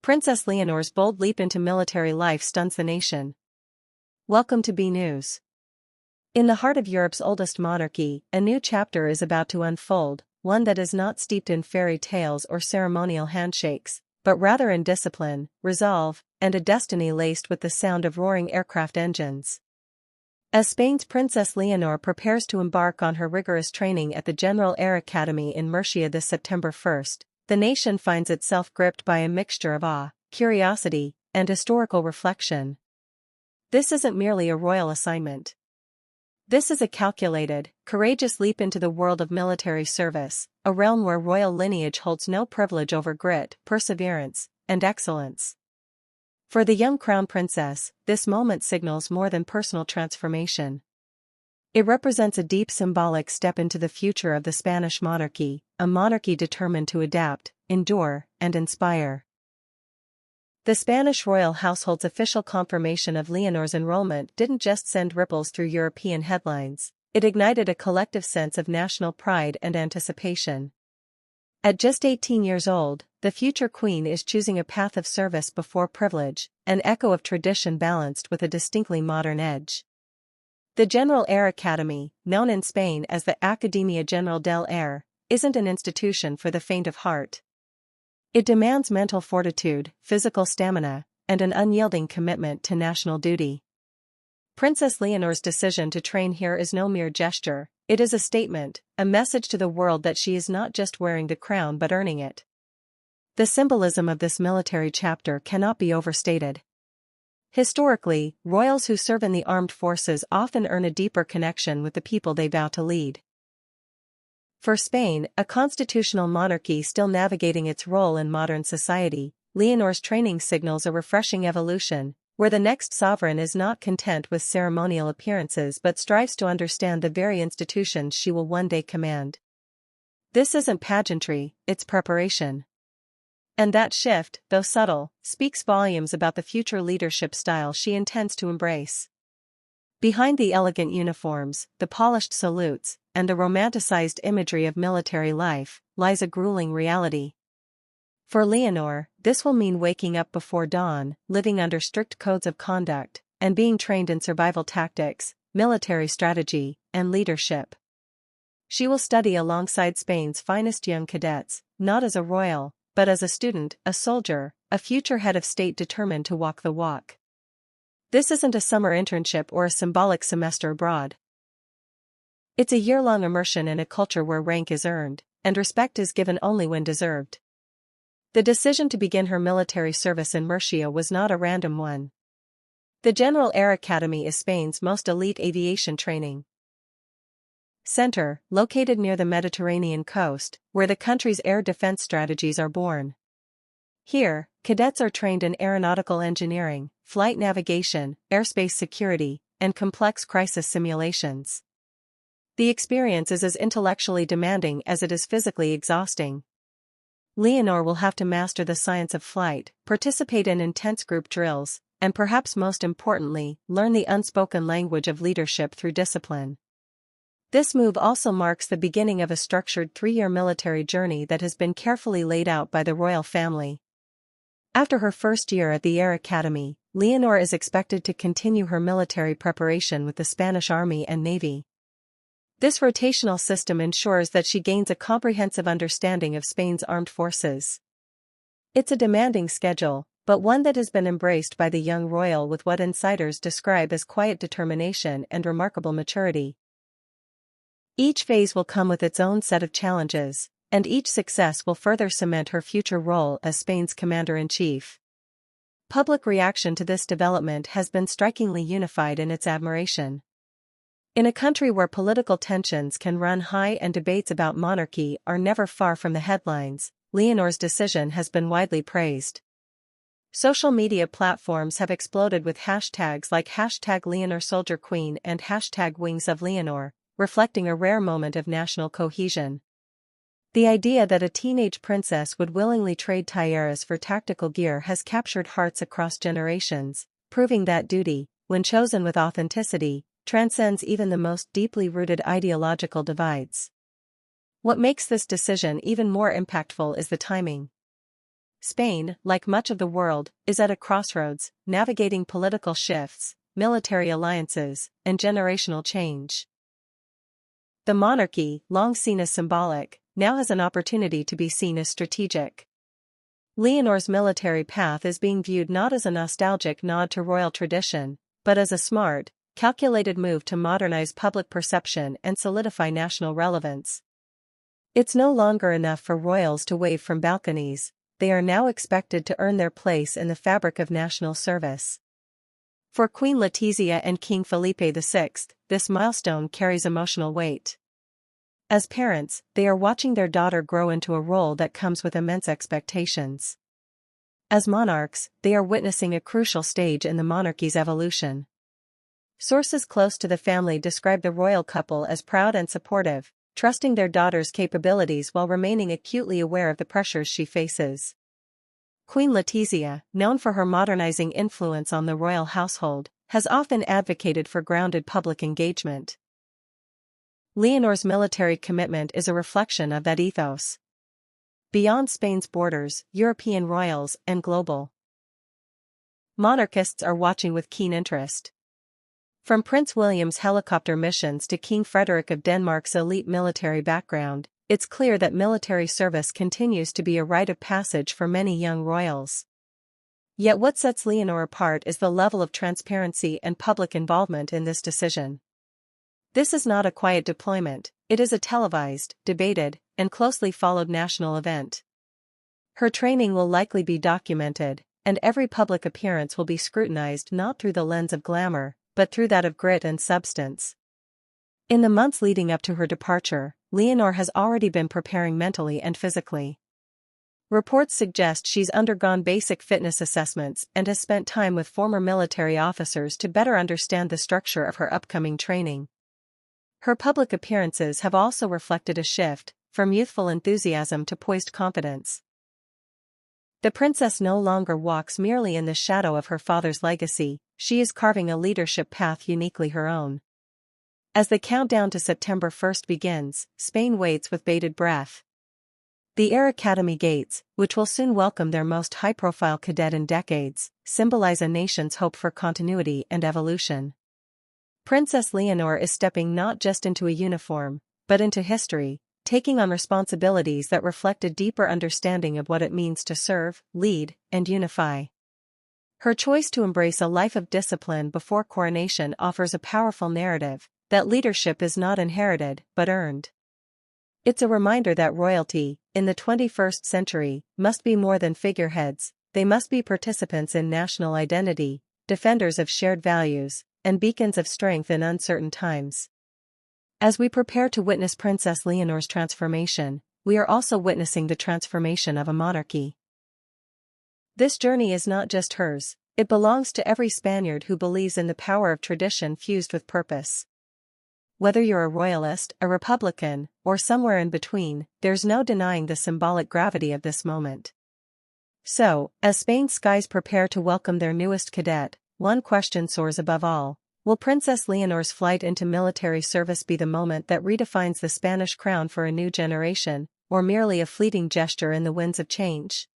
Princess Leonor's bold leap into military life stuns the nation. Welcome to B News. In the heart of Europe's oldest monarchy, a new chapter is about to unfold, one that is not steeped in fairy tales or ceremonial handshakes, but rather in discipline, resolve, and a destiny laced with the sound of roaring aircraft engines. As Spain's Princess Leonor prepares to embark on her rigorous training at the General Air Academy in Murcia this September 1st, the nation finds itself gripped by a mixture of awe, curiosity, and historical reflection. This isn't merely a royal assignment. This is a calculated, courageous leap into the world of military service, a realm where royal lineage holds no privilege over grit, perseverance, and excellence. For the young crown princess, this moment signals more than personal transformation. It represents a deep symbolic step into the future of the Spanish monarchy, a monarchy determined to adapt, endure, and inspire. The Spanish royal household's official confirmation of Leonor's enrollment didn't just send ripples through European headlines, it ignited a collective sense of national pride and anticipation. At just 18 years old, the future queen is choosing a path of service before privilege, an echo of tradition balanced with a distinctly modern edge. The General Air Academy, known in Spain as the Academia General del Aire, isn't an institution for the faint of heart. It demands mental fortitude, physical stamina, and an unyielding commitment to national duty. Princess Leonor's decision to train here is no mere gesture, it is a statement, a message to the world that she is not just wearing the crown but earning it. The symbolism of this military chapter cannot be overstated. Historically, royals who serve in the armed forces often earn a deeper connection with the people they vow to lead. For Spain, a constitutional monarchy still navigating its role in modern society, Leonor's training signals a refreshing evolution, where the next sovereign is not content with ceremonial appearances but strives to understand the very institutions she will one day command. This isn't pageantry, it's preparation. And that shift, though subtle, speaks volumes about the future leadership style she intends to embrace. Behind the elegant uniforms, the polished salutes, and the romanticized imagery of military life, lies a grueling reality. For Leonor, this will mean waking up before dawn, living under strict codes of conduct, and being trained in survival tactics, military strategy, and leadership. She will study alongside Spain's finest young cadets, not as a royal, but as a student, a soldier, a future head of state determined to walk the walk. This isn't a summer internship or a symbolic semester abroad. It's a year-long immersion in a culture where rank is earned, and respect is given only when deserved. The decision to begin her military service in Murcia was not a random one. The General Air Academy is Spain's most elite aviation training center, located near the Mediterranean coast, where the country's air defense strategies are born. Here, cadets are trained in aeronautical engineering, flight navigation, airspace security, and complex crisis simulations. The experience is as intellectually demanding as it is physically exhausting. Leonor will have to master the science of flight, participate in intense group drills, and perhaps most importantly, learn the unspoken language of leadership through discipline. This move also marks the beginning of a structured 3-year military journey that has been carefully laid out by the royal family. After her first year at the Air Academy, Leonor is expected to continue her military preparation with the Spanish Army and Navy. This rotational system ensures that she gains a comprehensive understanding of Spain's armed forces. It's a demanding schedule, but one that has been embraced by the young royal with what insiders describe as quiet determination and remarkable maturity. Each phase will come with its own set of challenges, and each success will further cement her future role as Spain's commander-in-chief. Public reaction to this development has been strikingly unified in its admiration. In a country where political tensions can run high and debates about monarchy are never far from the headlines, Leonor's decision has been widely praised. Social media platforms have exploded with hashtags like #LeonorSoldierQueen and #WingsOfLeonor, reflecting a rare moment of national cohesion. The idea that a teenage princess would willingly trade tiaras for tactical gear has captured hearts across generations, proving that duty, when chosen with authenticity, transcends even the most deeply rooted ideological divides. What makes this decision even more impactful is the timing. Spain, like much of the world, is at a crossroads, navigating political shifts, military alliances, and generational change. The monarchy, long seen as symbolic, now has an opportunity to be seen as strategic. Leonor's military path is being viewed not as a nostalgic nod to royal tradition, but as a smart, calculated move to modernize public perception and solidify national relevance. It's no longer enough for royals to wave from balconies, they are now expected to earn their place in the fabric of national service. For Queen Letizia and King Felipe VI, this milestone carries emotional weight. As parents, they are watching their daughter grow into a role that comes with immense expectations. As monarchs, they are witnessing a crucial stage in the monarchy's evolution. Sources close to the family describe the royal couple as proud and supportive, trusting their daughter's capabilities while remaining acutely aware of the pressures she faces. Queen Letizia, known for her modernizing influence on the royal household, has often advocated for grounded public engagement. Leonor's military commitment is a reflection of that ethos. Beyond Spain's borders, European royals and global monarchists are watching with keen interest. From Prince William's helicopter missions to King Frederick of Denmark's elite military background, it's clear that military service continues to be a rite of passage for many young royals. Yet what sets Leonor apart is the level of transparency and public involvement in this decision. This is not a quiet deployment, it is a televised, debated, and closely followed national event. Her training will likely be documented, and every public appearance will be scrutinized not through the lens of glamour, but through that of grit and substance. In the months leading up to her departure, Leonor has already been preparing mentally and physically. Reports suggest she's undergone basic fitness assessments and has spent time with former military officers to better understand the structure of her upcoming training. Her public appearances have also reflected a shift, from youthful enthusiasm to poised confidence. The princess no longer walks merely in the shadow of her father's legacy, she is carving a leadership path uniquely her own. As the countdown to September 1st begins, Spain waits with bated breath. The Air Academy gates, which will soon welcome their most high-profile cadet in decades, symbolize a nation's hope for continuity and evolution. Princess Leonor is stepping not just into a uniform, but into history, taking on responsibilities that reflect a deeper understanding of what it means to serve, lead, and unify. Her choice to embrace a life of discipline before coronation offers a powerful narrative that leadership is not inherited but earned. It's a reminder that royalty, in the 21st century, must be more than figureheads, they must be participants in national identity, defenders of shared values, and beacons of strength in uncertain times. As we prepare to witness Princess Leonor's transformation, we are also witnessing the transformation of a monarchy. This journey is not just hers, it belongs to every Spaniard who believes in the power of tradition fused with purpose. Whether you're a royalist, a republican, or somewhere in between, there's no denying the symbolic gravity of this moment. So, as Spain's skies prepare to welcome their newest cadet, one question soars above all: will Princess Leonor's flight into military service be the moment that redefines the Spanish crown for a new generation, or merely a fleeting gesture in the winds of change?